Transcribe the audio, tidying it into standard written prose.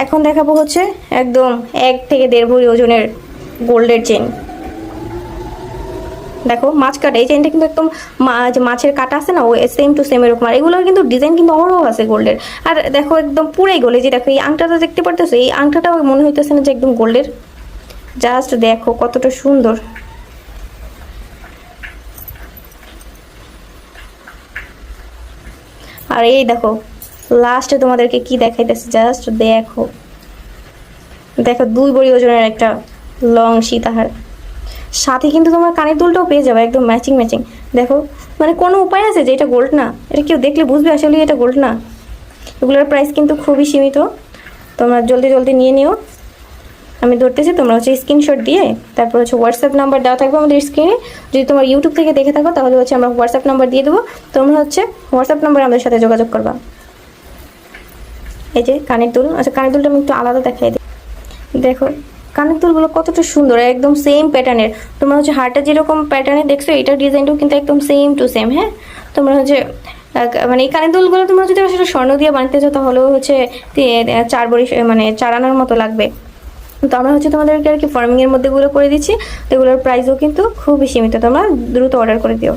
এখন দেখাবো হচ্ছে একদম 1 থেকে 1.5 ভরি ওজনের গোল্ডের চেন। দেখো মাছ কাটা, এই চেনটা কিন্তু একদম মাছের কাটা আছে না, ওই সেম টু সেম এরকম। আর এগুলোর কিন্তু ডিজাইন কিন্তু অহরহ আছে গোল্ডের। আর দেখো একদম পুরাই গোল্ড। যে দেখো এই আংটাটা দেখতে পারতেছো, এই আংটাটাও মনে হইতেছে না যে একদম গোল্ডের। জাস্ট দেখো কতটা সুন্দর। আর এই দেখো লাস্টে তোমাদেরকে কি দেখাইতেছে, জাস্ট দেখো। দেখো 2 ভরি ওজনের একটা লং সীতাহার, সাথে কিন্তু তোমার কানের দুলটাও পেয়ে যাবে একদম ম্যাচিং ম্যাচিং। দেখো মানে কোনো উপায় আছে যে এটা গোল্ড না? এটা কেউ দেখলে বুঝবে আসলে এটা গোল্ড না। এগুলোর প্রাইস কিন্তু খুবই সীমিত, তোমরা জলদি জলদি নিয়ে নিও। আমি ধরতেছি, তোমরা হচ্ছে স্ক্রিনশট দিয়ে তারপর হচ্ছে হোয়াটসঅ্যাপ নাম্বার দেওয়া থাকবে আমাদের স্ক্রিনে। যদি তোমার ইউটিউব থেকে দেখে থাকো তাহলে হচ্ছে আমরা হোয়াটসঅ্যাপ নাম্বার দিয়ে দেবো, তোমরা হচ্ছে হোয়াটসঅ্যাপ নাম্বারে আমাদের সাথে যোগাযোগ করবা। এই যে কানের দুল, আচ্ছা কানের দুলটা আমি একটু আলাদা দেখাই দিই। দেখো কানের দুলগুলো কতটা সুন্দর, একদম সেম প্যাটার্নের। তোমরা হচ্ছে হারটা যেরকম প্যাটার্নে দেখছো, এটার ডিজাইনটাও কিন্তু একদম সেম টু সেম। হ্যাঁ, তোমরা হচ্ছে মানে এই কানের দুলগুলো তোমরা যদি আসলে স্বর্ণ দিয়ে বানাতে চাও তাহলেও হচ্ছে 4 ভরি মানে 4 আনার মতো লাগবে। তো আমরা হচ্ছে তোমাদেরকে আর কি ফর্মিংয়ের মধ্যে এগুলো করে দিচ্ছি। তো এগুলোর প্রাইসও কিন্তু খুবই সীমিত, তোমরা দ্রুত অর্ডার করে দিও।